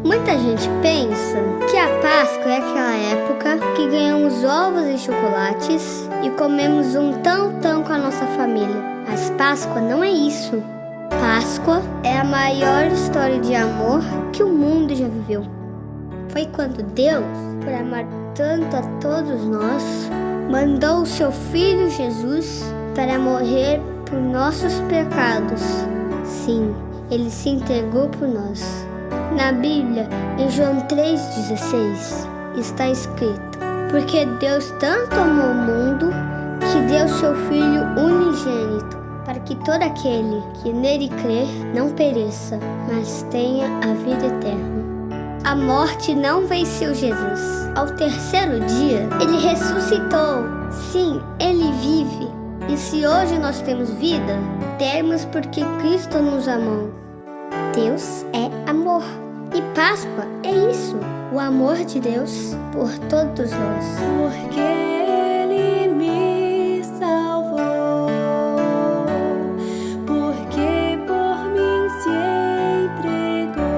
Muita gente pensa que a Páscoa é aquela época que ganhamos ovos e chocolates e comemos um tão com a nossa família. Mas Páscoa não é isso. Páscoa é a maior história de amor que o mundo já viveu. Foi quando Deus, por amar tanto a todos nós, mandou o seu Filho Jesus para morrer por nossos pecados. Sim, Ele se entregou por nós. Na Bíblia, em João 3,16, está escrito: porque Deus tanto amou o mundo, que deu seu Filho unigênito, para que todo aquele que nele crer não pereça, mas tenha a vida eterna. A morte não venceu Jesus. Ao terceiro dia, Ele ressuscitou. Sim, Ele vive. E se hoje nós temos vida, temos porque Cristo nos amou. Deus é amor. E Páscoa é isso, o amor de Deus por todos nós. Porque Ele me salvou, porque por mim se entregou.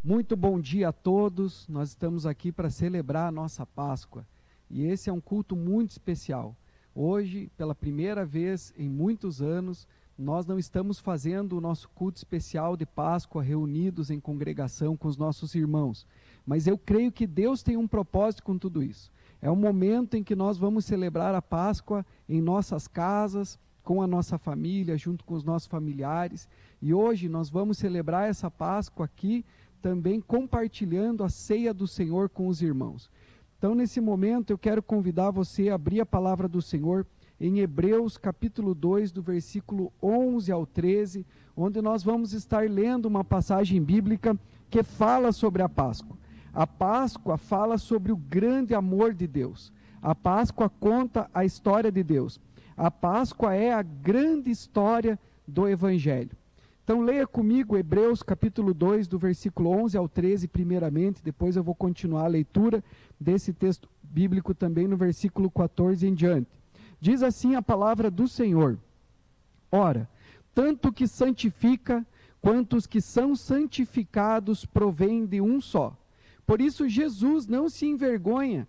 Muito bom dia a todos, nós estamos aqui para celebrar a nossa Páscoa e esse é um culto muito especial. Hoje, pela primeira vez em muitos anos, nós não estamos fazendo o nosso culto especial de Páscoa reunidos em congregação com os nossos irmãos, mas eu creio que Deus tem um propósito com tudo isso. É um momento em que nós vamos celebrar a Páscoa em nossas casas, com a nossa família, junto com os nossos familiares, e hoje nós vamos celebrar essa Páscoa aqui, também compartilhando a ceia do Senhor com os irmãos. Então, nesse momento, eu quero convidar você a abrir a palavra do Senhor em Hebreus capítulo 2, do versículo 11 ao 13, onde nós vamos estar lendo uma passagem bíblica que fala sobre a Páscoa. A Páscoa fala sobre o grande amor de Deus. A Páscoa conta a história de Deus. A Páscoa é a grande história do Evangelho. Então leia comigo Hebreus capítulo 2, do versículo 11 ao 13, primeiramente, depois eu vou continuar a leitura desse texto bíblico também no versículo 14 em diante. Diz assim a palavra do Senhor: Ora, tanto o que santifica, quanto os que são santificados provêm de um só. Por isso Jesus não se envergonha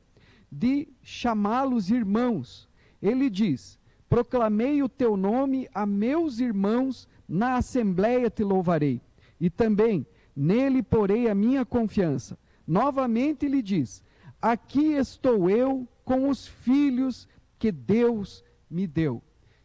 de chamá-los irmãos. Ele diz: proclamei o teu nome a meus irmãos, na assembleia te louvarei, e também nele porei a minha confiança. Novamente ele diz: aqui estou eu com os filhos que Deus me deu.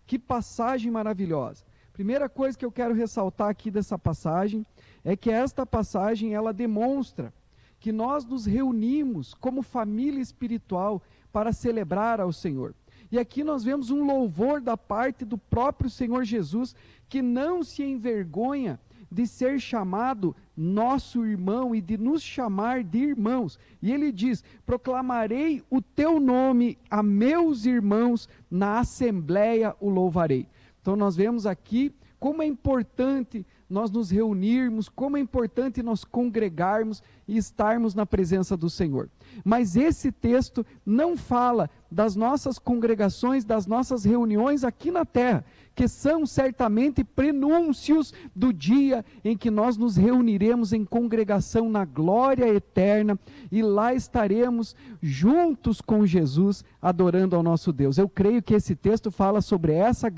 Que passagem maravilhosa. Primeira coisa que eu quero ressaltar aqui dessa passagem é que esta passagem ela demonstra que nós nos reunimos como família espiritual para celebrar ao Senhor. E aqui nós vemos um louvor da parte do próprio Senhor Jesus, que não se envergonha de ser chamado nosso irmão e de nos chamar de irmãos. E ele diz: proclamarei o teu nome a meus irmãos, na assembleia o louvarei. Então nós vemos aqui como é importante nós nos reunirmos, como é importante nós congregarmos e estarmos na presença do Senhor. Mas esse texto não fala das nossas congregações, das nossas reuniões aqui na terra, que são certamente prenúncios do dia em que nós nos reuniremos em congregação na glória eterna, e lá estaremos juntos com Jesus, adorando ao nosso Deus. Eu creio que esse texto fala sobre esse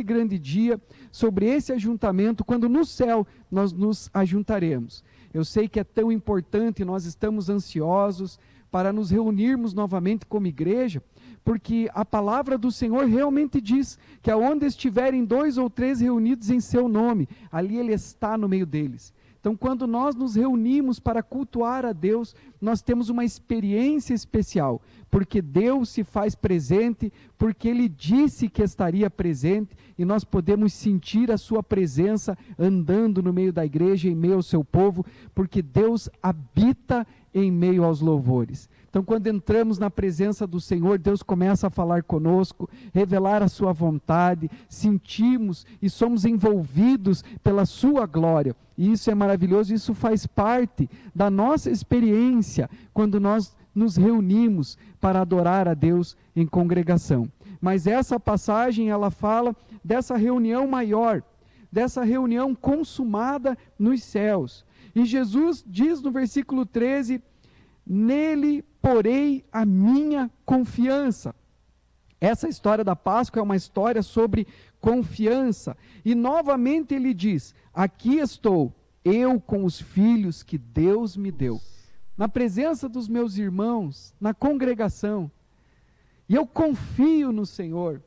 grande dia, sobre esse ajuntamento, quando no céu nós nos ajuntaremos. Eu sei que é tão importante, nós estamos ansiosos para nos reunirmos novamente como igreja, porque a palavra do Senhor realmente diz que aonde estiverem 2 ou 3 reunidos em seu nome, ali Ele está no meio deles. Então, quando nós nos reunimos para cultuar a Deus, nós temos uma experiência especial, porque Deus se faz presente, porque Ele disse que estaria presente, e nós podemos sentir a sua presença andando no meio da igreja, em meio ao seu povo, porque Deus habita em meio aos louvores. Então, quando entramos na presença do Senhor, Deus começa a falar conosco, revelar a sua vontade, sentimos e somos envolvidos pela sua glória. E isso é maravilhoso, isso faz parte da nossa experiência quando nós nos reunimos para adorar a Deus em congregação. Mas essa passagem, ela fala dessa reunião maior, dessa reunião consumada nos céus. E Jesus diz no versículo 13, nele porei a minha confiança. Essa história da Páscoa é uma história sobre confiança. E novamente ele diz, aqui estou, eu com os filhos que Deus me deu. Na presença dos meus irmãos, na congregação. E eu confio no Senhor.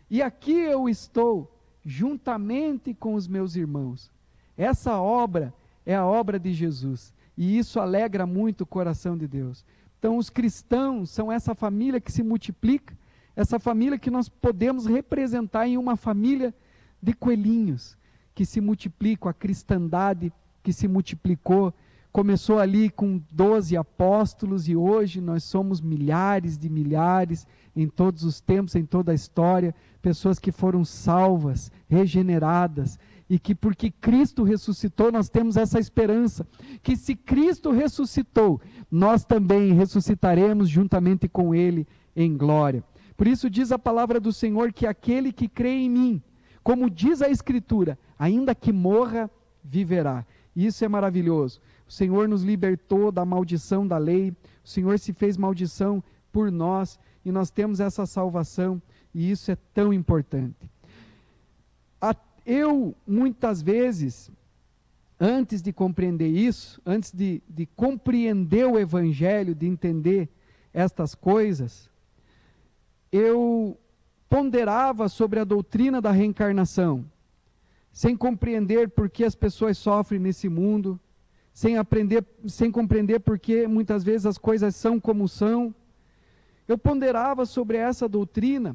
E aqui eu estou, juntamente com os meus irmãos. Essa obra é a obra de Jesus. E isso alegra muito o coração de Deus. Então os cristãos são essa família que se multiplica, essa família que nós podemos representar em uma família de coelhinhos, que se multiplicam, a cristandade que se multiplicou, começou ali com 12 apóstolos e hoje nós somos milhares de milhares, em todos os tempos, em toda a história, pessoas que foram salvas, regeneradas, e que porque Cristo ressuscitou, nós temos essa esperança, que se Cristo ressuscitou, nós também ressuscitaremos juntamente com Ele em glória. Por isso diz a palavra do Senhor que aquele que crê em mim, como diz a Escritura, ainda que morra, viverá. Isso é maravilhoso. O Senhor nos libertou da maldição da lei, o Senhor se fez maldição por nós, e nós temos essa salvação, e isso é tão importante. Eu, muitas vezes, antes de compreender isso, antes de compreender o Evangelho, de entender estas coisas, eu ponderava sobre a doutrina da reencarnação, sem compreender por que as pessoas sofrem nesse mundo, sem compreender por que muitas vezes as coisas são como são. Eu ponderava sobre essa doutrina,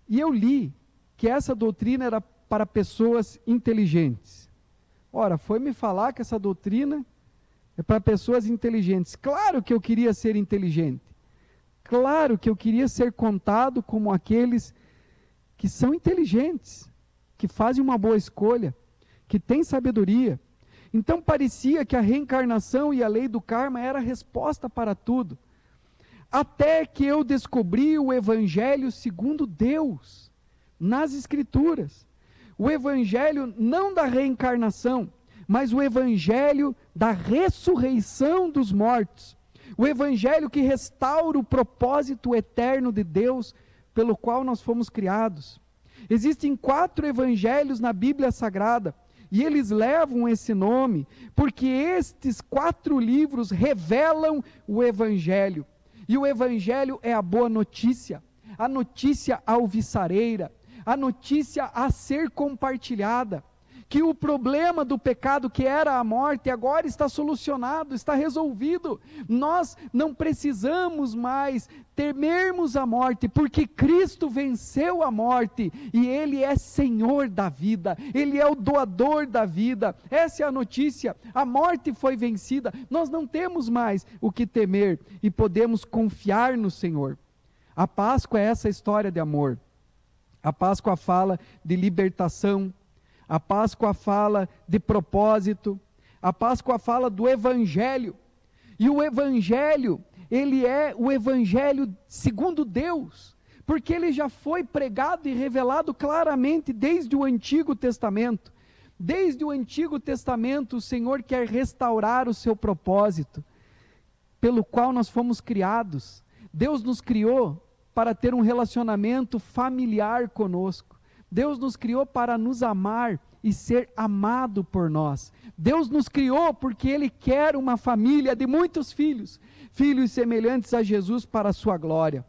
E eu li que essa doutrina era para pessoas inteligentes. Ora, foi me falar que essa doutrina é para pessoas inteligentes. Claro que eu queria ser inteligente. Claro que eu queria ser contado como aqueles que são inteligentes, que fazem uma boa escolha, que têm sabedoria. Então parecia que a reencarnação e a lei do karma era a resposta para tudo. Até que eu descobri o Evangelho segundo Deus, nas Escrituras. O Evangelho não da reencarnação, mas o Evangelho da ressurreição dos mortos. O Evangelho que restaura o propósito eterno de Deus, pelo qual nós fomos criados. Existem 4 evangelhos na Bíblia Sagrada, e eles levam esse nome, porque estes 4 livros revelam o Evangelho. E o Evangelho é a boa notícia, a notícia alvissareira, a notícia a ser compartilhada, que o problema do pecado, que era a morte, agora está solucionado, está resolvido. Nós não precisamos mais temermos a morte, porque Cristo venceu a morte, e Ele é Senhor da vida, Ele é o doador da vida. Essa é a notícia, a morte foi vencida, nós não temos mais o que temer, e podemos confiar no Senhor. A Páscoa é essa história de amor, a Páscoa fala de libertação, a Páscoa fala de propósito, a Páscoa fala do Evangelho, e o Evangelho, ele é o Evangelho segundo Deus, porque ele já foi pregado e revelado claramente desde o Antigo Testamento. Desde o Antigo Testamento o Senhor quer restaurar o seu propósito, pelo qual nós fomos criados. Deus nos criou para ter um relacionamento familiar conosco. Deus nos criou para nos amar e ser amado por nós. Deus nos criou porque Ele quer uma família de muitos filhos, filhos semelhantes a Jesus para a sua glória.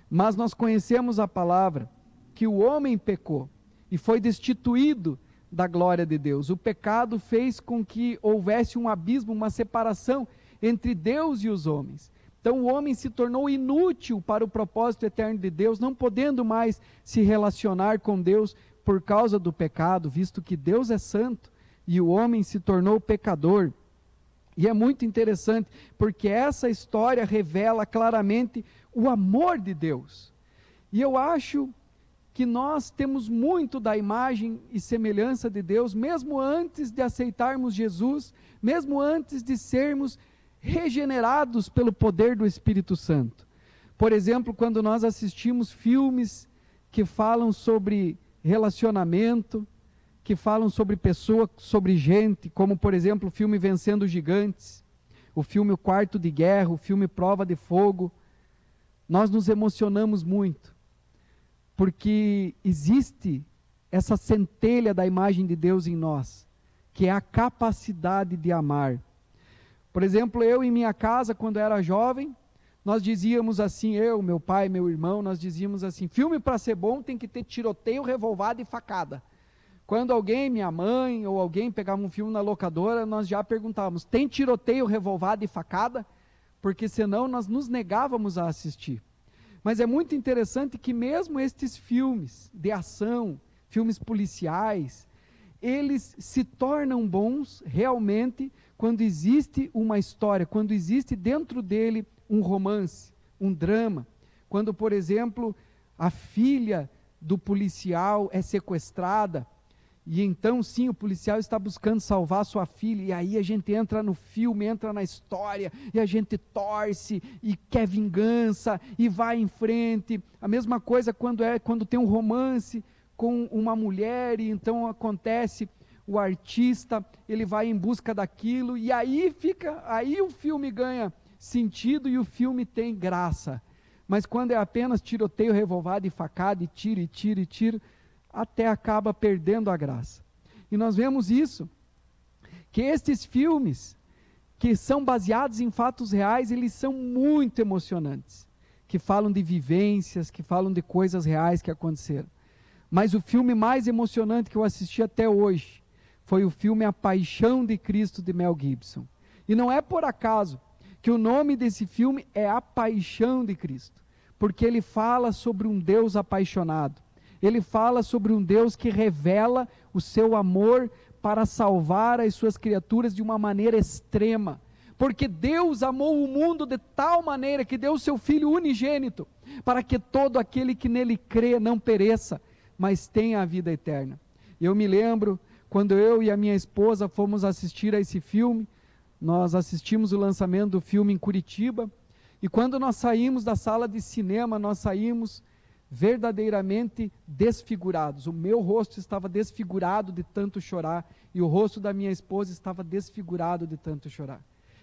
Mas nós conhecemos a palavra, que o homem pecou e foi destituído da glória de Deus. O pecado fez com que houvesse um abismo, uma separação entre Deus e os homens. Então o homem se tornou inútil para o propósito eterno de Deus, não podendo mais se relacionar com Deus por causa do pecado, visto que Deus é santo e o homem se tornou pecador. E é muito interessante, porque essa história revela claramente o amor de Deus. E eu acho que nós temos muito da imagem e semelhança de Deus, mesmo antes de aceitarmos Jesus, mesmo antes de sermos regenerados pelo poder do Espírito Santo. Por exemplo, quando nós assistimos filmes que falam sobre relacionamento, que falam sobre pessoa, sobre gente, como por exemplo o filme Vencendo Gigantes, o filme O Quarto de Guerra, o filme Prova de Fogo, nós nos emocionamos muito, porque existe essa centelha da imagem de Deus em nós, que é a capacidade de amar. Por exemplo, eu em minha casa, quando era jovem, nós dizíamos assim, eu, meu pai, meu irmão, nós dizíamos assim, filme para ser bom tem que ter tiroteio, revolvada e facada. Quando alguém, minha mãe ou alguém pegava um filme na locadora, nós já perguntávamos, tem tiroteio, revolvada e facada? Porque senão nós nos negávamos a assistir. Mas é muito interessante que mesmo estes filmes de ação, filmes policiais, eles se tornam bons realmente quando existe uma história, quando existe dentro dele um romance, um drama. Quando, por exemplo, a filha do policial é sequestrada, e então sim, o policial está buscando salvar sua filha, e aí a gente entra no filme, entra na história, e a gente torce, e quer vingança, e vai em frente. A mesma coisa quando tem um romance com uma mulher, e então acontece, o artista, ele vai em busca daquilo, e aí o filme ganha sentido, e o filme tem graça. Mas quando é apenas tiroteio, revolvada e facada, e tiro, até acaba perdendo a graça. E nós vemos isso, que estes filmes, que são baseados em fatos reais, eles são muito emocionantes, que falam de vivências, que falam de coisas reais que aconteceram. Mas o filme mais emocionante que eu assisti até hoje, foi o filme A Paixão de Cristo, de Mel Gibson. E não é por acaso que o nome desse filme é A Paixão de Cristo, porque ele fala sobre um Deus apaixonado. ele fala sobre um Deus que revela o seu amor para salvar as suas criaturas de uma maneira extrema. Porque Deus amou o mundo de tal maneira que deu o seu Filho unigênito, para que todo aquele que nele crê não pereça, mas tenha a vida eterna. Eu me lembro, quando eu e a minha esposa fomos assistir a esse filme, nós assistimos o lançamento do filme em Curitiba, e quando nós saímos da sala de cinema, nós saímos verdadeiramente desfigurados. O meu rosto estava desfigurado de tanto chorar, e o rosto da minha esposa estava desfigurado de tanto chorar.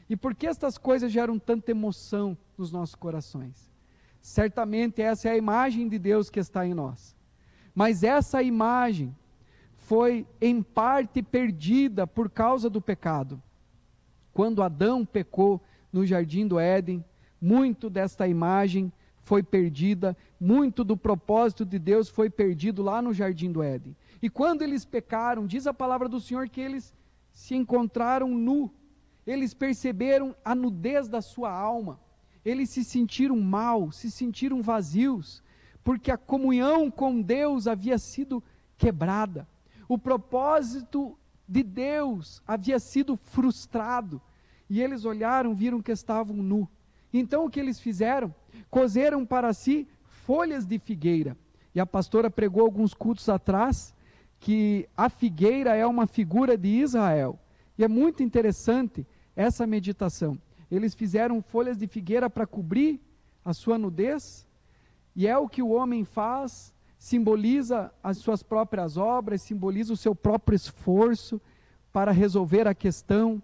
E por que estas coisas geram tanta emoção nos nossos corações? Certamente essa é a imagem de Deus que está em nós. Mas essa imagem foi em parte perdida por causa do pecado. Quando Adão pecou no jardim do Éden, muito desta imagem foi perdida, muito do propósito de Deus foi perdido lá no jardim do Éden. E quando eles pecaram, diz a palavra do Senhor que eles se encontraram nus, eles perceberam a nudez da sua alma, eles se sentiram mal, se sentiram vazios, porque a comunhão com Deus havia sido quebrada, o propósito de Deus havia sido frustrado, e eles olharam, viram que estavam nus. Então o que eles fizeram? Cozeram para si folhas de figueira, e a pastora pregou alguns cultos atrás, que a figueira é uma figura de Israel, e é muito interessante essa meditação. Eles fizeram folhas de figueira para cobrir a sua nudez, e é o que o homem faz, simboliza as suas próprias obras, simboliza o seu próprio esforço para resolver a questão,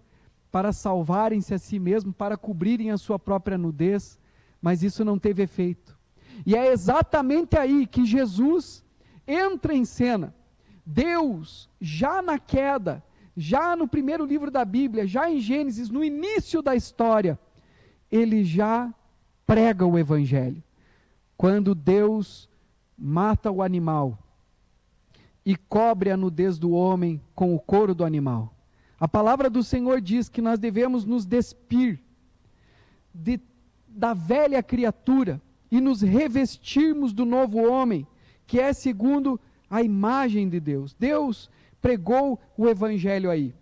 para salvarem-se a si mesmo, para cobrirem a sua própria nudez, mas isso não teve efeito. E é exatamente aí que Jesus entra em cena. Deus, já na queda, já no primeiro livro da Bíblia, já em Gênesis, no início da história, ele já prega o Evangelho. Quando Deus mata o animal e cobre a nudez do homem com o couro do animal. A palavra do Senhor diz que nós devemos nos despir da velha criatura e nos revestirmos do novo homem, que é segundo a imagem de Deus. Deus pregou o Evangelho aí.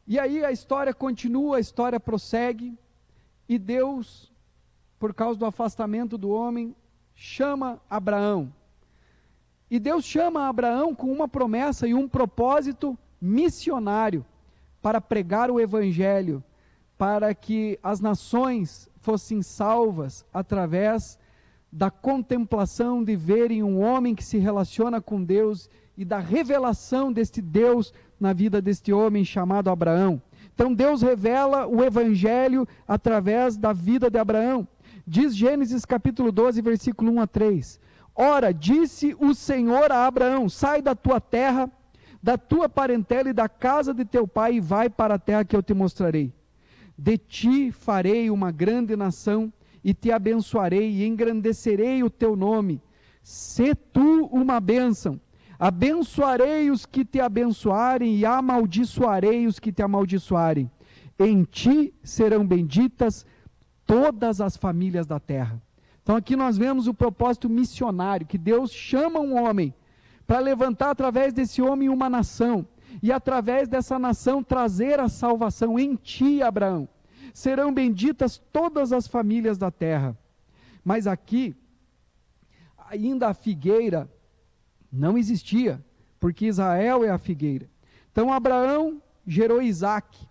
E aí a história continua, a história prossegue, e Deus, por causa do afastamento do homem, chama Abraão. E Deus chama Abraão com uma promessa e um propósito missionário, para pregar o Evangelho, para que as nações fossem salvas através da contemplação de verem um homem que se relaciona com Deus e da revelação deste Deus na vida deste homem chamado Abraão. Então Deus revela o Evangelho através da vida de Abraão. Diz Gênesis capítulo 12, versículo 1 a 3. Ora, disse o Senhor a Abraão, sai da tua terra, da tua parentela e da casa de teu pai, e vai para a terra que eu te mostrarei. De ti farei uma grande nação, e te abençoarei, e engrandecerei o teu nome. Sê tu uma bênção. Abençoarei os que te abençoarem, e amaldiçoarei os que te amaldiçoarem. Em ti serão benditas todas as famílias da terra. Então aqui nós vemos o propósito missionário, que Deus chama um homem, para levantar através desse homem uma nação, e através dessa nação trazer a salvação. Em ti, Abraão, serão benditas todas as famílias da terra. Mas aqui, ainda a figueira não existia, porque Israel é a figueira. Então Abraão gerou Isaque,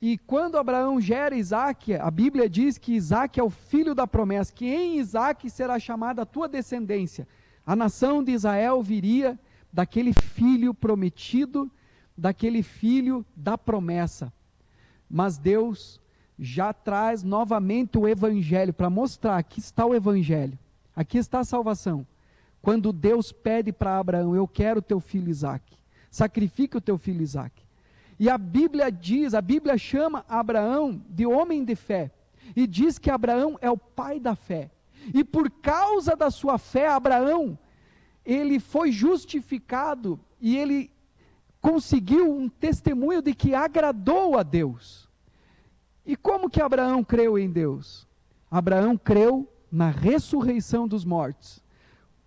e quando Abraão gera Isaque, a Bíblia diz que Isaque é o filho da promessa, que em Isaque será chamada a tua descendência. A nação de Israel viria daquele filho prometido, daquele filho da promessa. Mas Deus já traz novamente o Evangelho, para mostrar, aqui está o Evangelho, aqui está a salvação. Quando Deus pede para Abraão, eu quero o teu filho Isaque, sacrifica o teu filho Isaque. E a Bíblia diz, a Bíblia chama Abraão de homem de fé, e diz que Abraão é o pai da fé. E por causa da sua fé, Abraão, ele foi justificado, e ele conseguiu um testemunho de que agradou a Deus. E como que Abraão creu em Deus? Abraão creu na ressurreição dos mortos.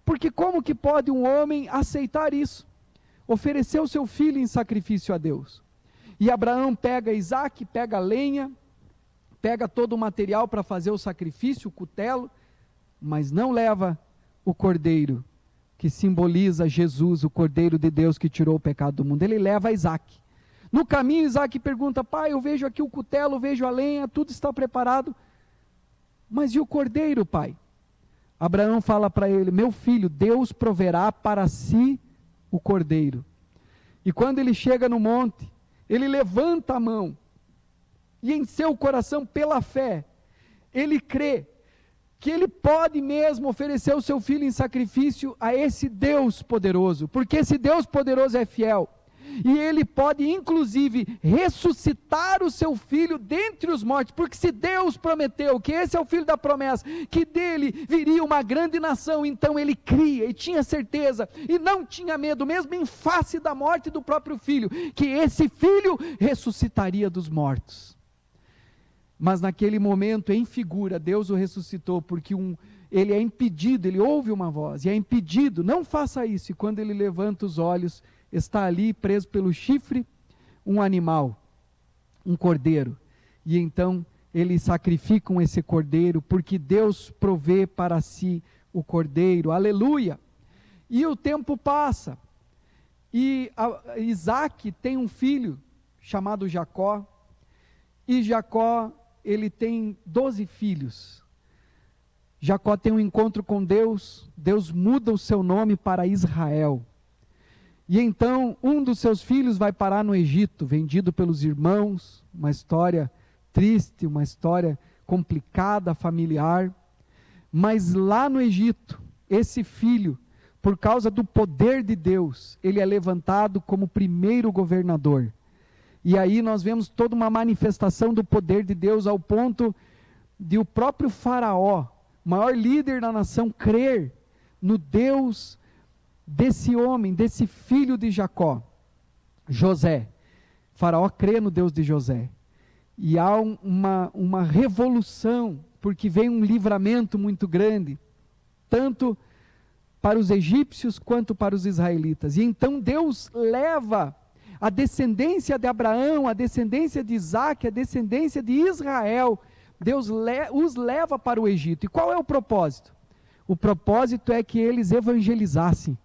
Porque como que pode um homem aceitar isso? Oferecer o seu filho em sacrifício a Deus. E Abraão pega Isaque, pega a lenha, pega todo o material para fazer o sacrifício, o cutelo, mas não leva o cordeiro, que simboliza Jesus, o cordeiro de Deus que tirou o pecado do mundo. Ele leva Isaque. No caminho, Isaque pergunta: pai, eu vejo aqui o cutelo, vejo a lenha, tudo está preparado, mas e o cordeiro, pai? Abraão fala para ele: meu filho, Deus proverá para si o cordeiro. E quando ele chega no monte, ele levanta a mão, e em seu coração, pela fé, ele crê que ele pode mesmo oferecer o seu filho em sacrifício a esse Deus poderoso, porque esse Deus poderoso é fiel, e ele pode inclusive ressuscitar o seu filho dentre os mortos, porque se Deus prometeu que esse é o filho da promessa, que dele viria uma grande nação, então ele cria e tinha certeza, e não tinha medo, mesmo em face da morte do próprio filho, que esse filho ressuscitaria dos mortos. Mas naquele momento, em figura, Deus o ressuscitou, porque ele é impedido, ele ouve uma voz, e é impedido, não faça isso, e quando ele levanta os olhos, está ali preso pelo chifre, um animal, um cordeiro, e então eles sacrificam esse cordeiro, porque Deus provê para si o cordeiro, aleluia. E o tempo passa, e Isaque tem um filho, chamado Jacó, e Jacó, ele tem 12 filhos, Jacó tem um encontro com Deus, Deus muda o seu nome para Israel, e então um dos seus filhos vai parar no Egito, vendido pelos irmãos, uma história triste, uma história complicada, familiar, mas lá no Egito, esse filho, por causa do poder de Deus, ele é levantado como primeiro governador, e aí nós vemos toda uma manifestação do poder de Deus, ao ponto de o próprio Faraó, maior líder da nação, crer no Deus desse homem, desse filho de Jacó, José. Faraó crê no Deus de José, e há uma revolução, porque vem um livramento muito grande, tanto para os egípcios, quanto para os israelitas, e então Deus leva a descendência de Abraão, a descendência de Isaque, a descendência de Israel, Deus os leva para o Egito. E qual é o propósito? O propósito é que eles evangelizassem,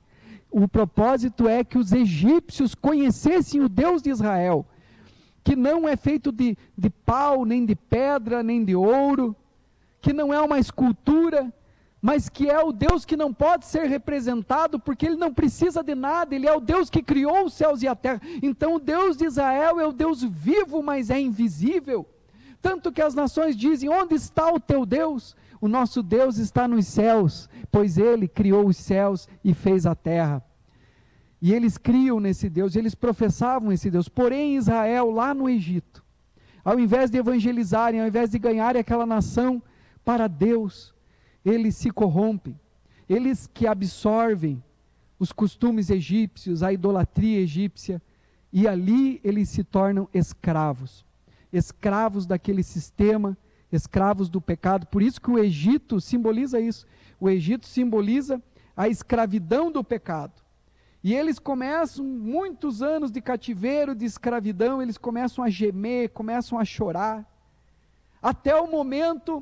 o propósito é que os egípcios conhecessem o Deus de Israel, que não é feito de pau, nem de pedra, nem de ouro, que não é uma escultura, mas que é o Deus que não pode ser representado, porque ele não precisa de nada, ele é o Deus que criou os céus e a terra. Então o Deus de Israel é o Deus vivo, mas é invisível, tanto que as nações dizem: onde está o teu Deus? O nosso Deus está nos céus, pois ele criou os céus e fez a terra. E eles criam nesse Deus, eles professavam esse Deus. Porém Israel, lá no Egito, ao invés de evangelizarem, ao invés de ganharem aquela nação para Deus, eles se corrompem, eles que absorvem os costumes egípcios, a idolatria egípcia, e ali eles se tornam escravos daquele sistema, escravos do pecado. Por isso que o Egito simboliza isso, o Egito simboliza a escravidão do pecado, e eles começam, muitos anos de cativeiro, de escravidão, eles começam a gemer, começam a chorar, até o momento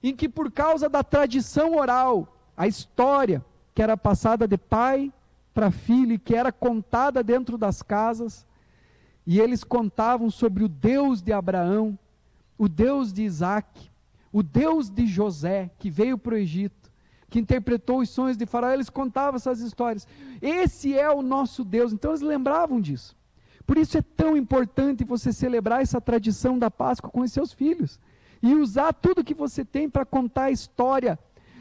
em que, por causa da tradição oral, a história que era passada de pai para filho, que era contada dentro das casas, e eles contavam sobre o Deus de Abraão, o Deus de Isaque, o Deus de José, que veio para o Egito, que interpretou os sonhos de Faraó. Eles contavam essas histórias, esse é o nosso Deus. Então eles lembravam disso. Por isso é tão importante você celebrar essa tradição da Páscoa com os seus filhos, e usar tudo que você tem para contar a história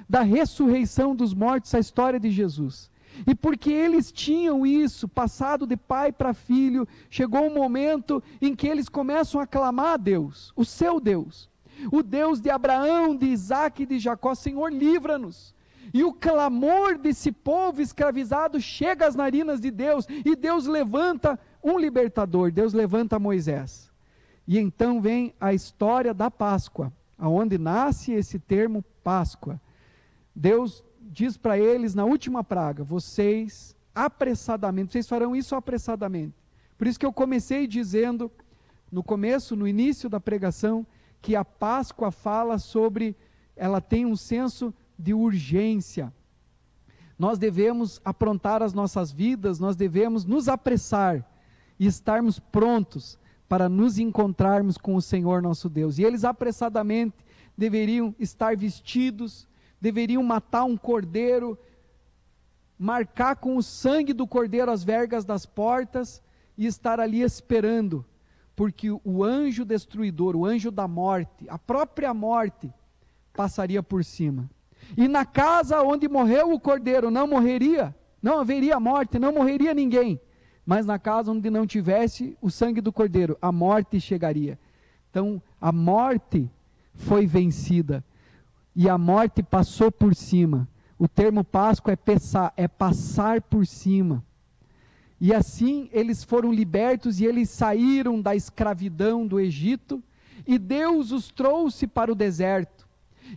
da ressurreição dos mortos, a história de Jesus. E porque eles tinham isso, passado de pai para filho, chegou um momento em que eles começam a clamar a Deus, o seu Deus, o Deus de Abraão, de Isaque e de Jacó: Senhor, livra-nos. E o clamor desse povo escravizado chega às narinas de Deus, e Deus levanta um libertador, Deus levanta Moisés. E então vem a história da Páscoa, aonde nasce esse termo Páscoa. Deus diz para eles na última praga: vocês farão isso apressadamente. Por isso que eu comecei dizendo, no início da pregação, que a Páscoa fala sobre, ela tem um senso de urgência. Nós devemos aprontar as nossas vidas, nós devemos nos apressar e estarmos prontos para nos encontrarmos com o Senhor nosso Deus. E eles apressadamente deveriam estar vestidos, deveriam matar um cordeiro, marcar com o sangue do cordeiro as vergas das portas e estar ali esperando, porque o anjo destruidor, o anjo da morte, a própria morte, passaria por cima. E na casa onde morreu o cordeiro não haveria morte, não morreria ninguém. Mas na casa onde não tivesse o sangue do cordeiro, a morte chegaria. Então a morte foi vencida e a morte passou por cima. O termo Páscoa é passar por cima. E assim eles foram libertos e eles saíram da escravidão do Egito, e Deus os trouxe para o deserto.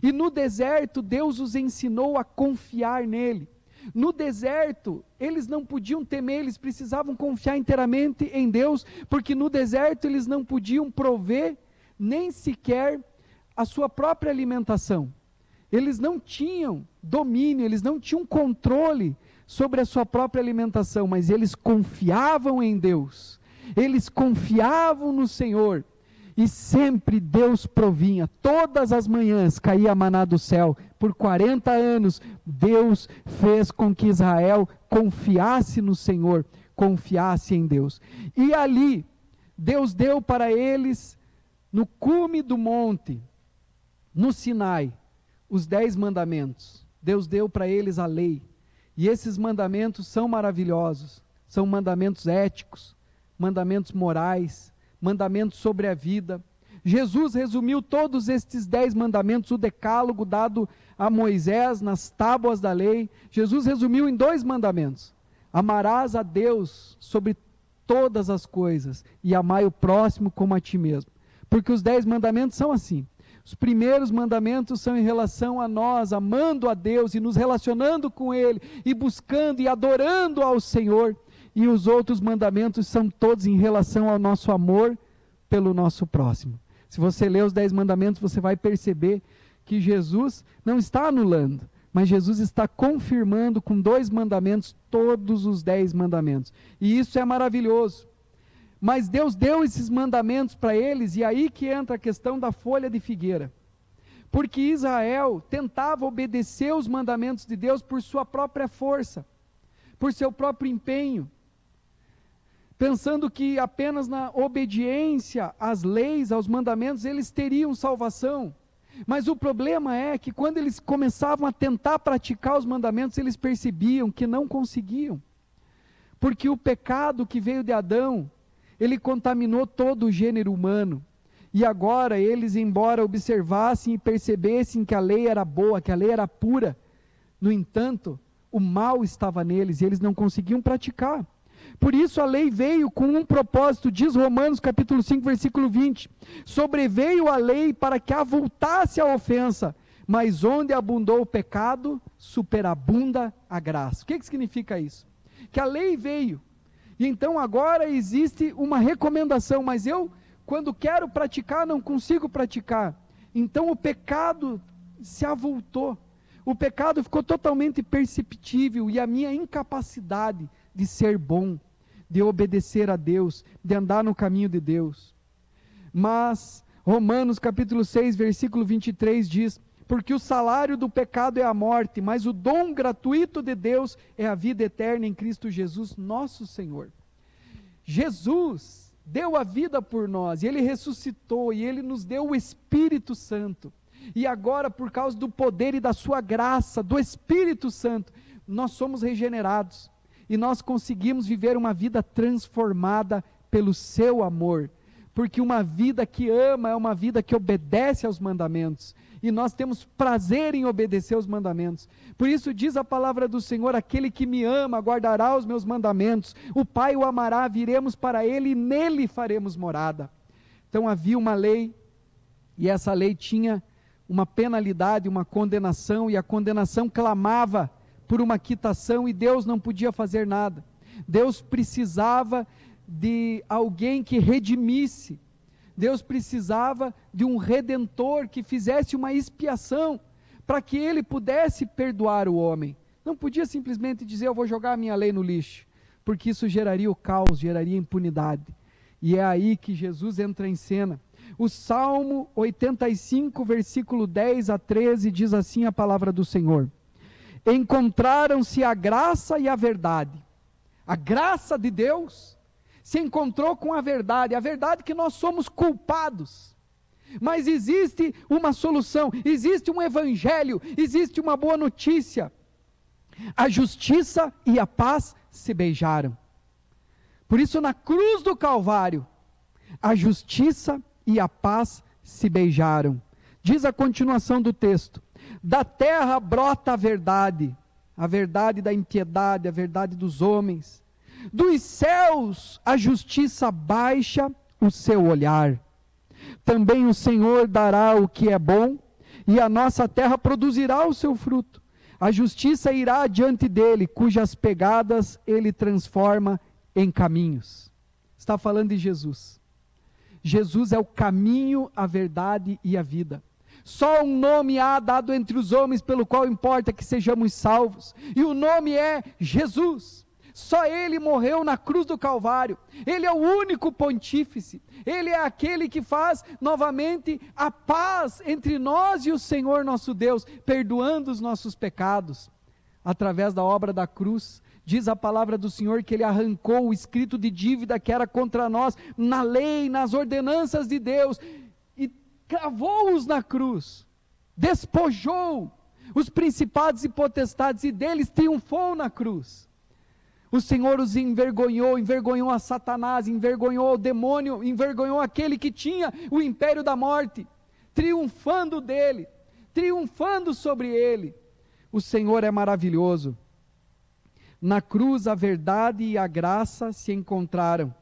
E no deserto Deus os ensinou a confiar nele. No deserto eles não podiam temer, eles precisavam confiar inteiramente em Deus, porque no deserto eles não podiam prover nem sequer a sua própria alimentação. Eles não tinham domínio, eles não tinham controle sobre a sua própria alimentação, mas eles confiavam em Deus, eles confiavam no Senhor, e sempre Deus provinha. Todas as manhãs caía maná do céu. Por 40 anos Deus fez com que Israel confiasse no Senhor, confiasse em Deus. E ali Deus deu para eles, no cume do monte, no Sinai, os 10 mandamentos. Deus deu para eles a lei. E esses mandamentos são maravilhosos, são mandamentos éticos, mandamentos morais, mandamentos sobre a vida. Jesus resumiu todos estes 10 mandamentos, o decálogo dado a Moisés nas tábuas da lei. Jesus resumiu em 2 mandamentos: amarás a Deus sobre todas as coisas e amai o próximo como a ti mesmo. Porque os 10 mandamentos são assim. Os primeiros mandamentos são em relação a nós, amando a Deus e nos relacionando com Ele, e buscando e adorando ao Senhor. E os outros mandamentos são todos em relação ao nosso amor pelo nosso próximo. Se você ler os 10 mandamentos, você vai perceber que Jesus não está anulando, mas Jesus está confirmando com 2 mandamentos todos os 10 mandamentos. E isso é maravilhoso. Mas Deus deu esses mandamentos para eles, e aí que entra a questão da folha de figueira. Porque Israel tentava obedecer os mandamentos de Deus por sua própria força, por seu próprio empenho, pensando que apenas na obediência às leis, aos mandamentos, eles teriam salvação. Mas o problema é que quando eles começavam a tentar praticar os mandamentos, eles percebiam que não conseguiam. Porque o pecado que veio de Adão, ele contaminou todo o gênero humano. E agora eles, embora observassem e percebessem que a lei era boa, que a lei era pura, no entanto, o mal estava neles e eles não conseguiam praticar. Por isso a lei veio com um propósito, diz Romanos capítulo 5, versículo 20, sobreveio a lei para que avultasse a ofensa, mas onde abundou o pecado, superabunda a graça. O que significa isso? Que a lei veio, e então agora existe uma recomendação, mas eu, quando quero praticar, não consigo praticar. Então o pecado se avultou, o pecado ficou totalmente perceptível, e a minha incapacidade de ser bom, de obedecer a Deus, de andar no caminho de Deus. Mas Romanos capítulo 6, versículo 23 diz: porque o salário do pecado é a morte, mas o dom gratuito de Deus é a vida eterna em Cristo Jesus, nosso Senhor. Jesus deu a vida por nós, e Ele ressuscitou, e Ele nos deu o Espírito Santo, e agora, por causa do poder e da sua graça, do Espírito Santo, nós somos regenerados, e nós conseguimos viver uma vida transformada pelo seu amor, porque uma vida que ama é uma vida que obedece aos mandamentos, e nós temos prazer em obedecer aos mandamentos. Por isso diz a palavra do Senhor: aquele que me ama guardará os meus mandamentos, o Pai o amará, viremos para ele e nele faremos morada. Então havia uma lei, e essa lei tinha uma penalidade, uma condenação, e a condenação clamava por uma quitação, e Deus não podia fazer nada. Deus precisava de alguém que redimisse. Deus precisava de um redentor que fizesse uma expiação, para que ele pudesse perdoar o homem. Não podia simplesmente dizer: eu vou jogar a minha lei no lixo, porque isso geraria o caos, geraria impunidade. E é aí que Jesus entra em cena. O Salmo 85, versículo 10 a 13, diz assim a palavra do Senhor: encontraram-se a graça e a verdade. A graça de Deus se encontrou com a verdade que nós somos culpados. Mas existe uma solução, existe um evangelho, existe uma boa notícia. A justiça e a paz se beijaram. Por isso, na cruz do Calvário, a justiça e a paz se beijaram. Diz a continuação do texto: da terra brota a verdade da impiedade, a verdade dos homens. Dos céus a justiça baixa o seu olhar. Também o Senhor dará o que é bom, e a nossa terra produzirá o seu fruto. A justiça irá adiante dele, cujas pegadas ele transforma em caminhos. Está falando de Jesus. Jesus é o caminho, a verdade e a vida. Só um nome há dado entre os homens pelo qual importa que sejamos salvos, e o nome é Jesus. Só Ele morreu na cruz do Calvário. Ele é o único pontífice. Ele é aquele que faz novamente a paz entre nós e o Senhor nosso Deus, perdoando os nossos pecados. Através da obra da cruz, diz a palavra do Senhor que Ele arrancou o escrito de dívida que era contra nós, na lei, nas ordenanças de Deus, e cravou-os na cruz, despojou os principados e potestades, e deles triunfou na cruz. O Senhor os envergonhou a Satanás, envergonhou o demônio, envergonhou aquele que tinha o império da morte, triunfando dele, triunfando sobre ele. O Senhor é maravilhoso. Na cruz a verdade e a graça se encontraram,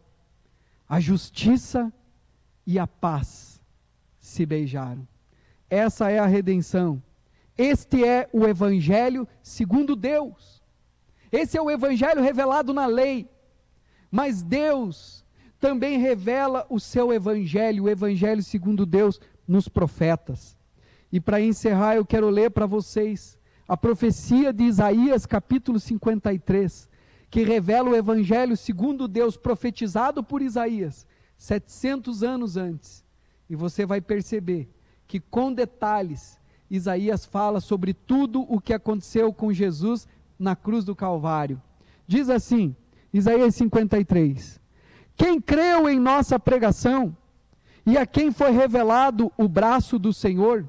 a justiça e a paz se beijaram. Essa é a redenção. Este é o Evangelho segundo Deus. Esse é o Evangelho revelado na lei, mas Deus também revela o seu Evangelho, o Evangelho segundo Deus, nos profetas. E para encerrar, eu quero ler para vocês a profecia de Isaías, capítulo 53, que revela o Evangelho segundo Deus, profetizado por Isaías, 700 anos antes. E você vai perceber que, com detalhes, Isaías fala sobre tudo o que aconteceu com Jesus na cruz do Calvário. Diz assim, Isaías 53: quem creu em nossa pregação, e a quem foi revelado o braço do Senhor,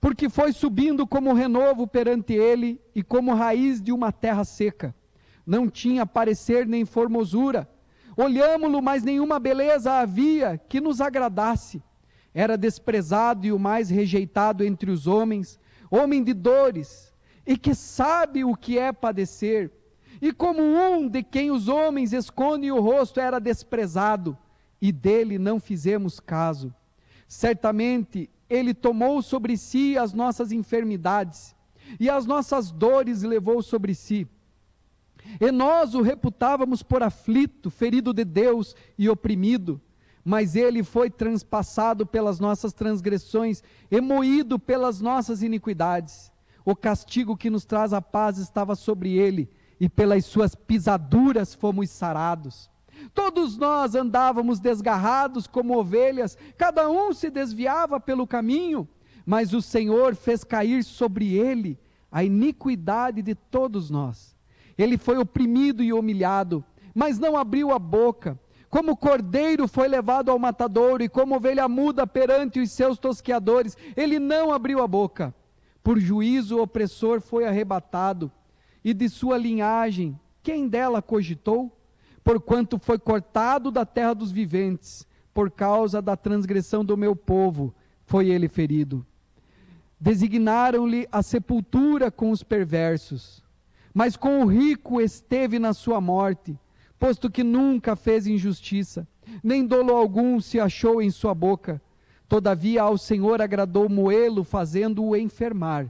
porque foi subindo como renovo perante ele, e como raiz de uma terra seca, não tinha parecer nem formosura, olhámo-lo, mas nenhuma beleza havia que nos agradasse, era desprezado e o mais rejeitado entre os homens, homem de dores, e que sabe o que é padecer, e como um de quem os homens escondem o rosto, era desprezado, e dele não fizemos caso. Certamente ele tomou sobre si as nossas enfermidades, e as nossas dores levou sobre si, e nós o reputávamos por aflito, ferido de Deus e oprimido, mas ele foi transpassado pelas nossas transgressões, e moído pelas nossas iniquidades. O castigo que nos traz a paz estava sobre ele, e pelas suas pisaduras fomos sarados. Todos nós andávamos desgarrados como ovelhas, cada um se desviava pelo caminho, mas o Senhor fez cair sobre ele a iniquidade de todos nós. Ele foi oprimido e humilhado, mas não abriu a boca. Como cordeiro foi levado ao matadouro, e como ovelha muda perante os seus tosqueadores, ele não abriu a boca. Por juízo o opressor foi arrebatado, e de sua linhagem, quem dela cogitou? Porquanto foi cortado da terra dos viventes, por causa da transgressão do meu povo, foi ele ferido. Designaram-lhe a sepultura com os perversos, mas com o rico esteve na sua morte, posto que nunca fez injustiça, nem dolo algum se achou em sua boca. Todavia ao Senhor agradou moê-lo, fazendo-o enfermar.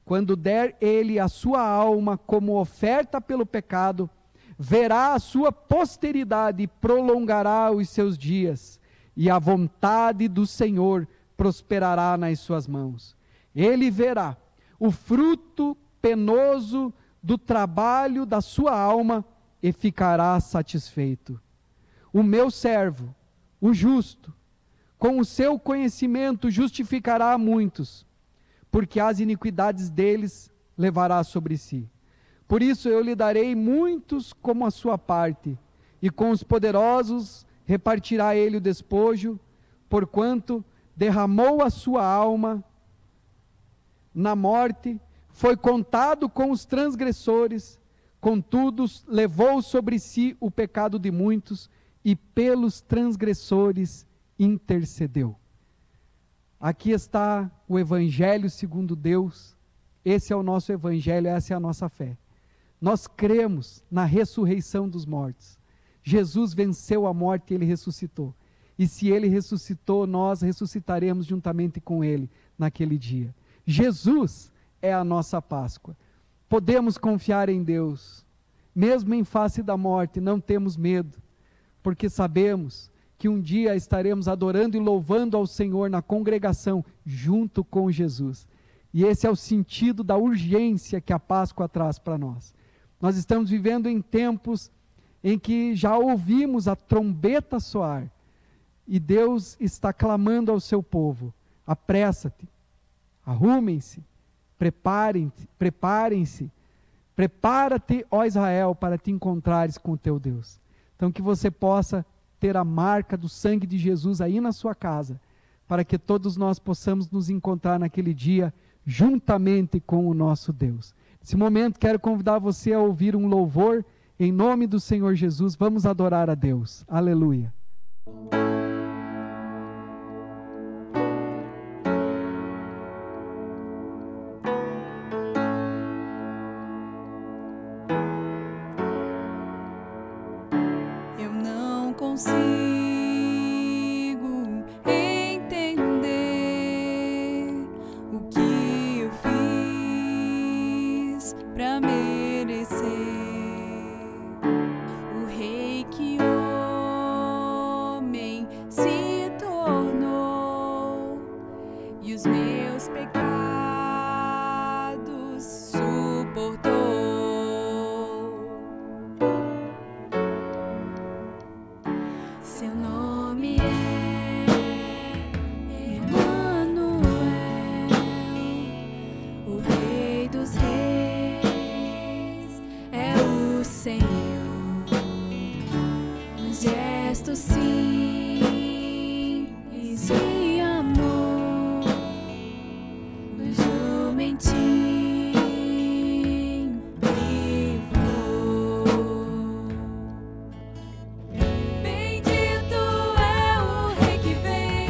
Quando der ele a sua alma como oferta pelo pecado, verá a sua posteridade e prolongará os seus dias, e a vontade do Senhor prosperará nas suas mãos. Ele verá o fruto penoso do trabalho da sua alma e ficará satisfeito. O meu servo, o justo, com o seu conhecimento justificará a muitos, porque as iniquidades deles levará sobre si. Por isso eu lhe darei muitos como a sua parte, e com os poderosos repartirá ele o despojo, porquanto derramou a sua alma na morte, foi contado com os transgressores, contudo levou sobre si o pecado de muitos, e pelos transgressores intercedeu. Aqui está o Evangelho segundo Deus. Esse é o nosso Evangelho, essa é a nossa fé. Nós cremos na ressurreição dos mortos. Jesus venceu a morte e ele ressuscitou. E se ele ressuscitou, nós ressuscitaremos juntamente com ele naquele dia. Jesus é a nossa Páscoa. Podemos confiar em Deus. Mesmo em face da morte, não temos medo, porque sabemos que um dia estaremos adorando e louvando ao Senhor na congregação, junto com Jesus. E esse é o sentido da urgência que a Páscoa traz para nós. Nós estamos vivendo em tempos em que já ouvimos a trombeta soar, e Deus está clamando ao seu povo: apressa-te, arrumem-se, preparem-se, prepara-te, ó Israel, para te encontrares com o teu Deus. Então que você possa ter a marca do sangue de Jesus aí na sua casa, para que todos nós possamos nos encontrar naquele dia, juntamente com o nosso Deus. Nesse momento quero convidar você a ouvir um louvor, em nome do Senhor Jesus. Vamos adorar a Deus. Aleluia. Eu não consigo entender o que eu fiz pra merecer o rei que homem se tornou e os meus pecados suportou. Seu nome é Emanuel, o Rei dos Reis é o Senhor. Um gesto simples de amor, um jumentinho livrou. Bendito é o Rei que vem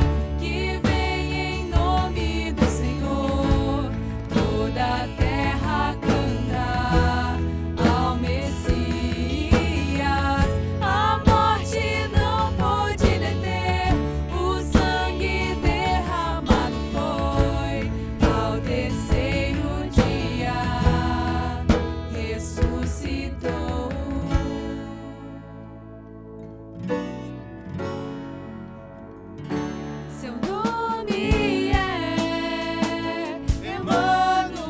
em nome do Senhor. Toda a terra canta ao Messias. A morte não pôde deter, o sangue derramado foi. Ao terceiro dia ressuscitou. Seu nome é Emanuel,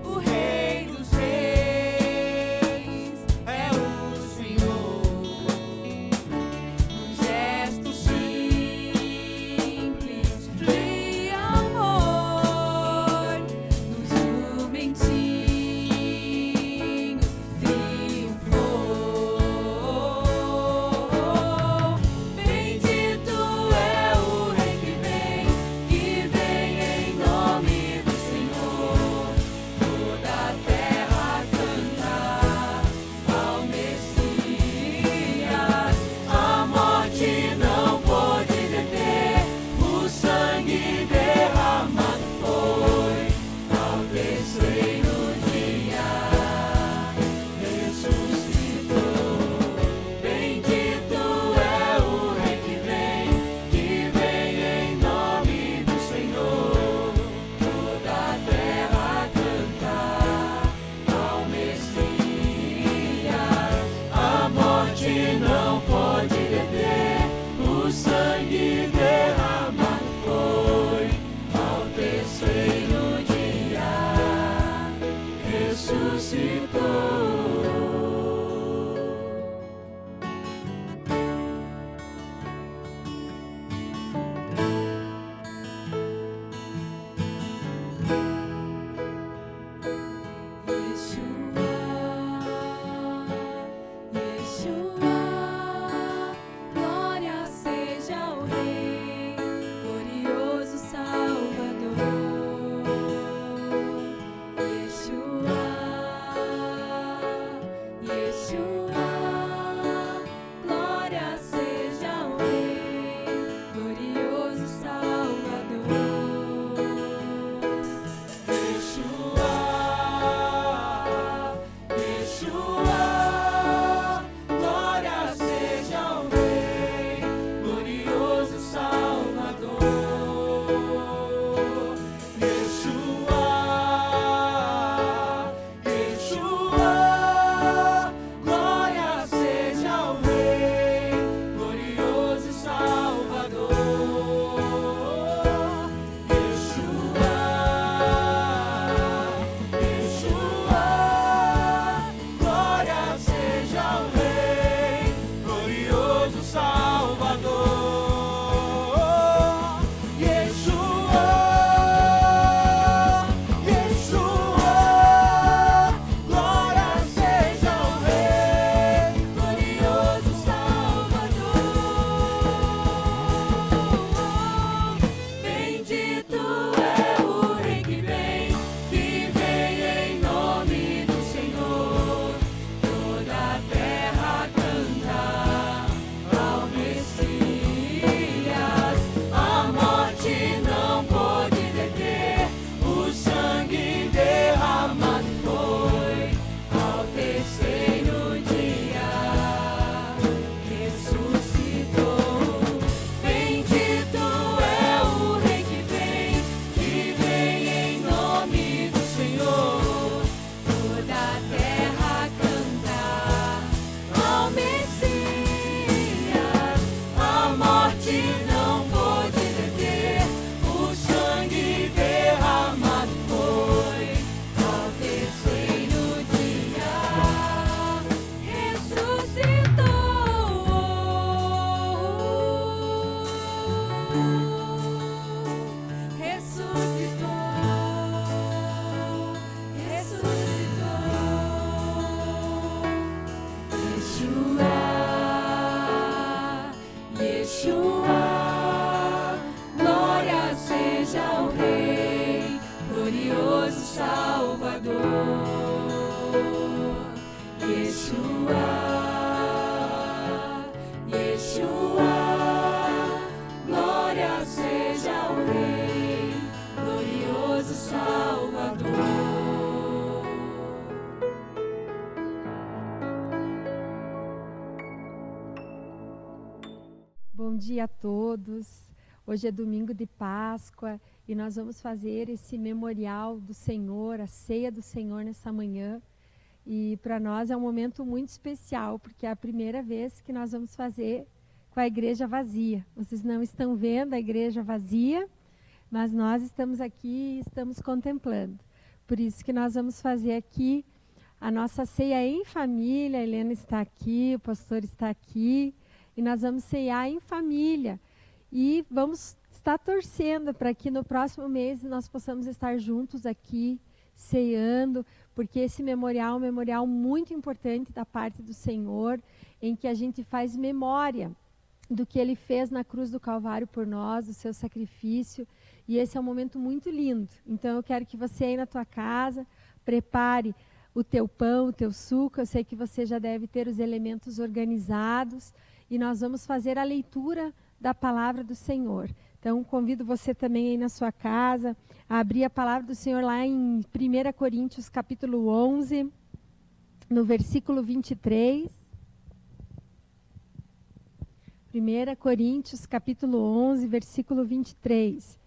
o Rei dos Reis é o Senhor. Um gesto simples de amor, no jumentinho triunfou. Bendito é o Rei que vem em nome do Senhor. Toda a terra canta ao Messias. A morte não pôde deter, o sangue derramado foi. Ao terceiro dia ressuscitou. Bendito é o Rei que vem bom dia a todos. Hoje é domingo de Páscoa e nós vamos fazer esse memorial do Senhor, a ceia do Senhor nessa manhã. E para nós é um momento muito especial, porque é a primeira vez que nós vamos fazer com a igreja vazia. Vocês não estão vendo a igreja vazia, mas nós estamos aqui e estamos contemplando. Por isso que nós vamos fazer aqui a nossa ceia em família. A Helena está aqui, o pastor está aqui, e nós vamos ceiar em família. E vamos estar torcendo para que no próximo mês nós possamos estar juntos aqui, ceando, porque esse memorial é um memorial muito importante da parte do Senhor, em que a gente faz memória do que Ele fez na cruz do Calvário por nós, do seu sacrifício, e esse é um momento muito lindo. Então eu quero que você aí na tua casa, prepare o teu pão, o teu suco. Eu sei que você já deve ter os elementos organizados, e nós vamos fazer a leitura da palavra do Senhor. Então, convido você também aí na sua casa a abrir a palavra do Senhor lá em 1 Coríntios, capítulo 11, no versículo 23. 1 Coríntios, capítulo 11, versículo 23.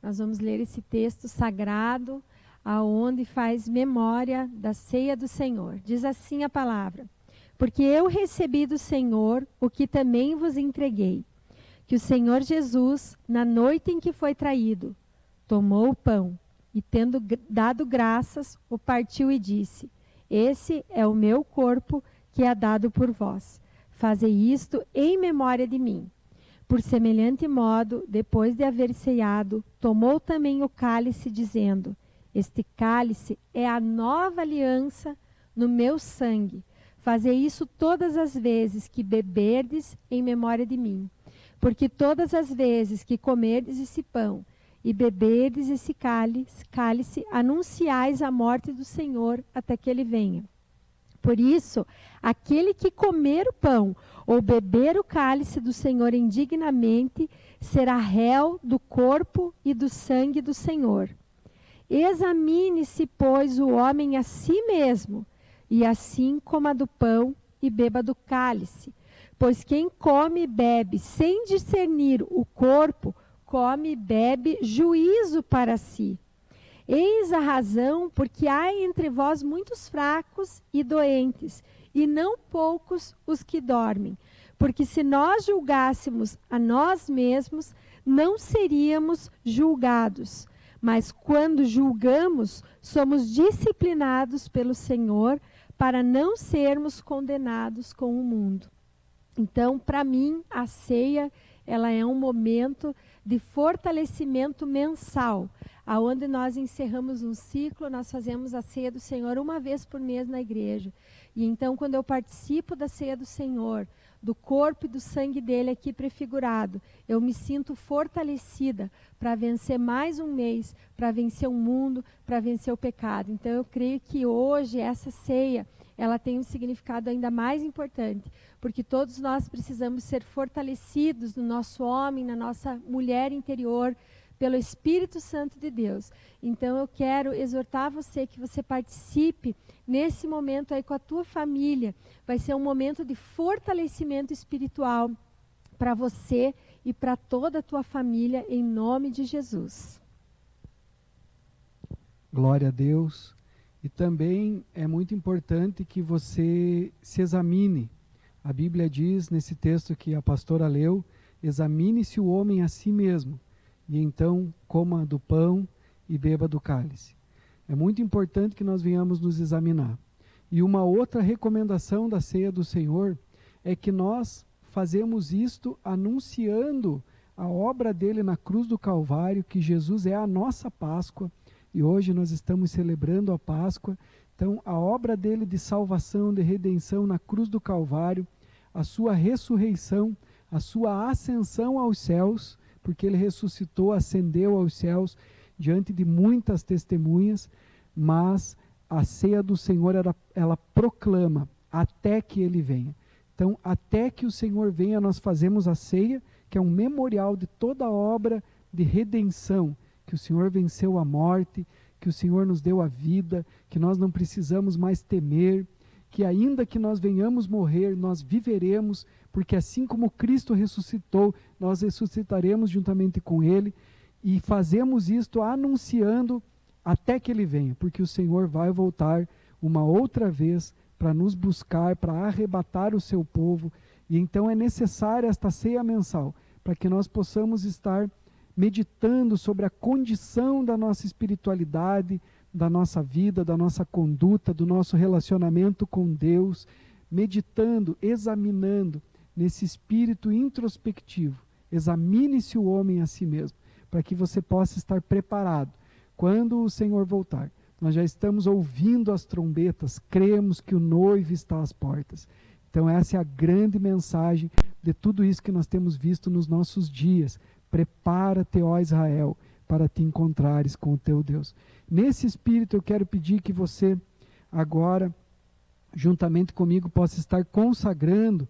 Nós vamos ler esse texto sagrado, aonde faz memória da ceia do Senhor. Diz assim a palavra: porque eu recebi do Senhor o que também vos entreguei, que o Senhor Jesus, na noite em que foi traído, tomou o pão e, tendo dado graças, o partiu e disse: esse é o meu corpo que é dado por vós. Fazei isto em memória de mim. Por semelhante modo, depois de haver ceado, tomou também o cálice, dizendo: este cálice é a nova aliança no meu sangue. Fazei isso todas as vezes que beberdes em memória de mim. Porque todas as vezes que comerdes esse pão e beberdes esse cálice, anunciais a morte do Senhor até que Ele venha. Por isso, aquele que comer o pão ou beber o cálice do Senhor indignamente, será réu do corpo e do sangue do Senhor. Examine-se, pois, o homem a si mesmo, e assim coma do pão e beba do cálice. Pois quem come e bebe sem discernir o corpo, come e bebe juízo para si. Eis a razão porque há entre vós muitos fracos e doentes, e não poucos os que dormem. Porque se nós julgássemos a nós mesmos, não seríamos julgados. Mas quando julgamos, somos disciplinados pelo Senhor, para não sermos condenados com o mundo. Então, para mim, a ceia, ela é um momento de fortalecimento mensal, aonde nós encerramos um ciclo. Nós fazemos a ceia do Senhor uma vez por mês na igreja. E então, quando eu participo da ceia do Senhor, do corpo e do sangue dele aqui prefigurado, eu me sinto fortalecida para vencer mais um mês, para vencer o mundo, para vencer o pecado. Então eu creio que hoje essa ceia, ela tem um significado ainda mais importante, porque todos nós precisamos ser fortalecidos no nosso homem, na nossa mulher interior, pelo Espírito Santo de Deus. Então eu quero exortar você que você participe nesse momento aí com a tua família. Vai ser um momento de fortalecimento espiritual para você e para toda a tua família, em nome de Jesus. Glória a Deus. E também é muito importante que você se examine. A Bíblia diz, nesse texto que a pastora leu, examine-se o homem a si mesmo, e então coma do pão e beba do cálice. É muito importante que nós venhamos nos examinar. E uma outra recomendação da ceia do Senhor é que nós fazemos isto anunciando a obra dele na cruz do Calvário, que Jesus é a nossa Páscoa, e hoje nós estamos celebrando a Páscoa. Então, a obra dele de salvação, de redenção na cruz do Calvário, a sua ressurreição, a sua ascensão aos céus, porque ele ressuscitou, ascendeu aos céus diante de muitas testemunhas, mas a ceia do Senhor, ela proclama até que ele venha. Então, até que o Senhor venha, nós fazemos a ceia, que é um memorial de toda a obra de redenção, que o Senhor venceu a morte, que o Senhor nos deu a vida, que nós não precisamos mais temer, que ainda que nós venhamos morrer, nós viveremos, porque assim como Cristo ressuscitou, nós ressuscitaremos juntamente com Ele, e fazemos isto anunciando até que Ele venha, porque o Senhor vai voltar uma outra vez para nos buscar, para arrebatar o seu povo, e então é necessária esta ceia mensal, para que nós possamos estar meditando sobre a condição da nossa espiritualidade, da nossa vida, da nossa conduta, do nosso relacionamento com Deus, meditando, examinando nesse espírito introspectivo. Examine-se o homem a si mesmo, para que você possa estar preparado quando o Senhor voltar. Nós já estamos ouvindo as trombetas, cremos que o noivo está às portas. Então essa é a grande mensagem de tudo isso que nós temos visto nos nossos dias. Prepara-te, ó Israel, para te encontrares com o teu Deus. Nesse espírito eu quero pedir que você agora, juntamente comigo, possa estar consagrando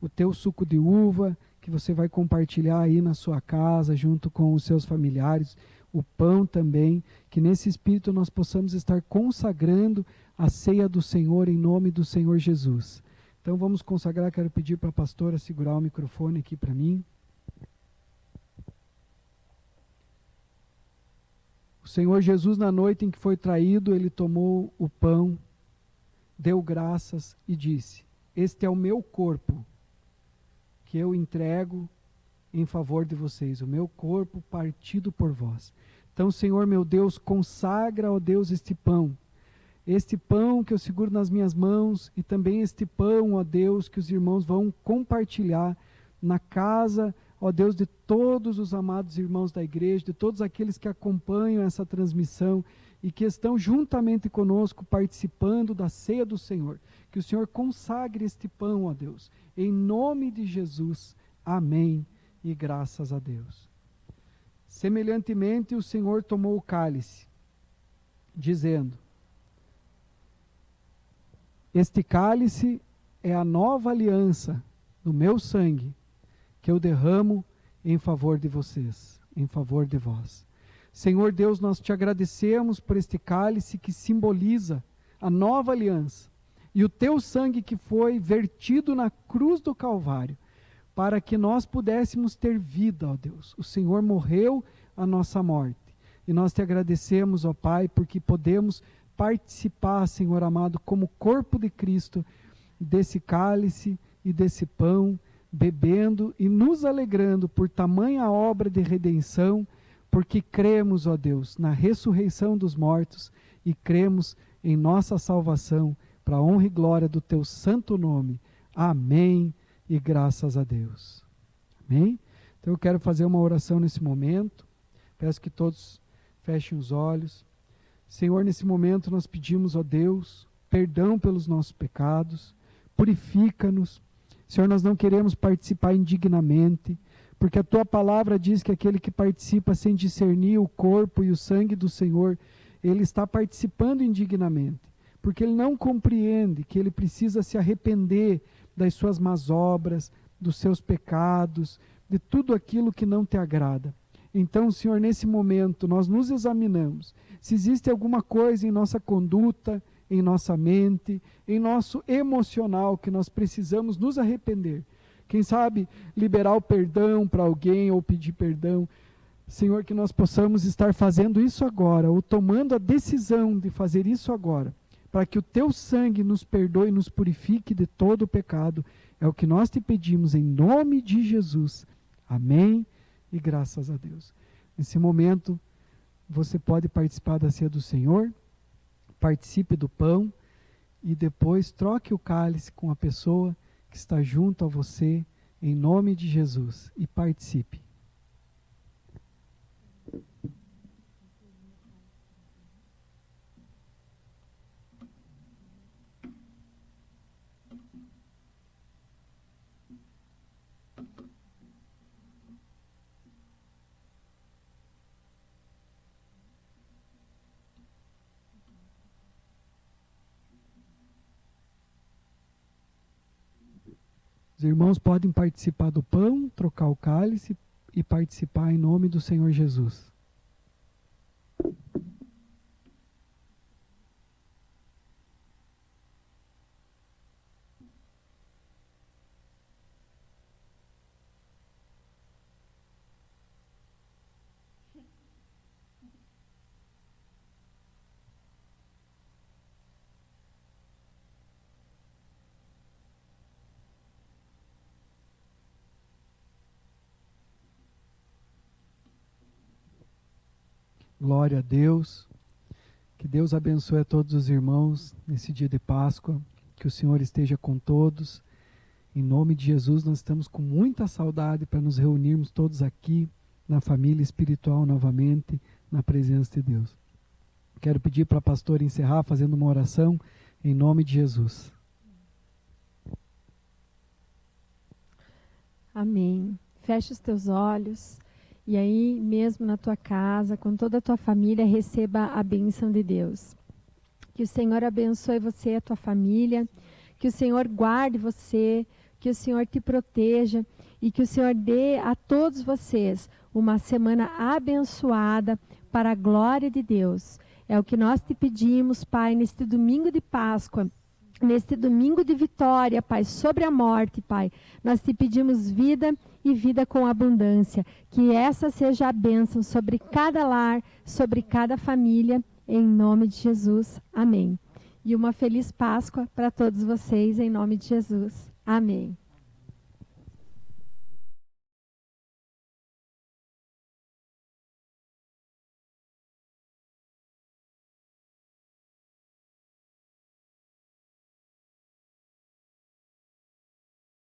o teu suco de uva, que você vai compartilhar aí na sua casa, junto com os seus familiares, o pão também, que nesse espírito nós possamos estar consagrando a ceia do Senhor em nome do Senhor Jesus. Então vamos consagrar, quero pedir para a pastora segurar o microfone aqui para mim. O Senhor Jesus, na noite em que foi traído, ele tomou o pão, deu graças e disse: este é o meu corpo, que eu entrego em favor de vocês, o meu corpo partido por vós. Então, Senhor meu Deus, consagra, ó Deus, este pão que eu seguro nas minhas mãos, e também este pão, ó Deus, que os irmãos vão compartilhar na casa, ó Deus, de todos os amados irmãos da igreja, de todos aqueles que acompanham essa transmissão e que estão juntamente conosco participando da ceia do Senhor. Que o Senhor consagre este pão, ó Deus, em nome de Jesus. Amém e graças a Deus. Semelhantemente, o Senhor tomou o cálice, dizendo: este cálice é a nova aliança do meu sangue, que eu derramo em favor de vocês, em favor de vós. Senhor Deus, nós te agradecemos por este cálice que simboliza a nova aliança e o teu sangue que foi vertido na cruz do Calvário, para que nós pudéssemos ter vida, ó Deus. O Senhor morreu a nossa morte. E nós te agradecemos, ó Pai, porque podemos participar, Senhor amado, como corpo de Cristo, desse cálice e desse pão, bebendo e nos alegrando por tamanha obra de redenção, porque cremos, ó Deus, na ressurreição dos mortos e cremos em nossa salvação, para a honra e glória do teu santo nome. Amém e graças a Deus. Amém? Então eu quero fazer uma oração nesse momento. Peço que todos fechem os olhos. Senhor, nesse momento nós pedimos, ó Deus, perdão pelos nossos pecados, purifica-nos. Senhor, nós não queremos participar indignamente, porque a tua palavra diz que aquele que participa sem discernir o corpo e o sangue do Senhor, ele está participando indignamente, porque ele não compreende que ele precisa se arrepender das suas más obras, dos seus pecados, de tudo aquilo que não te agrada. Então, Senhor, nesse momento nós nos examinamos, se existe alguma coisa em nossa conduta, em nossa mente, em nosso emocional, que nós precisamos nos arrepender. Quem sabe liberar o perdão para alguém ou pedir perdão. Senhor, que nós possamos estar fazendo isso agora, ou tomando a decisão de fazer isso agora, para que o teu sangue nos perdoe e nos purifique de todo o pecado. É o que nós te pedimos em nome de Jesus. Amém e graças a Deus. Nesse momento, você pode participar da ceia do Senhor, participe do pão e depois troque o cálice com a pessoa que está junto a você, em nome de Jesus, e participe. Os irmãos podem participar do pão, trocar o cálice e participar em nome do Senhor Jesus. Glória a Deus. Que Deus abençoe a todos os irmãos nesse dia de Páscoa. Que o Senhor esteja com todos. Em nome de Jesus, nós estamos com muita saudade para nos reunirmos todos aqui na família espiritual novamente, na presença de Deus. Quero pedir para a pastora encerrar fazendo uma oração em nome de Jesus. Amém. Feche os teus olhos e aí mesmo na tua casa, com toda a tua família, receba a bênção de Deus. Que o Senhor abençoe você e a tua família, que o Senhor guarde você, que o Senhor te proteja e que o Senhor dê a todos vocês uma semana abençoada para a glória de Deus. É o que nós te pedimos, Pai, neste domingo de Páscoa, neste domingo de vitória, Pai, sobre a morte, Pai. Nós te pedimos vida e vida com abundância. Que essa seja a bênção sobre cada lar, sobre cada família, em nome de Jesus. Amém. E uma feliz Páscoa para todos vocês, em nome de Jesus. Amém.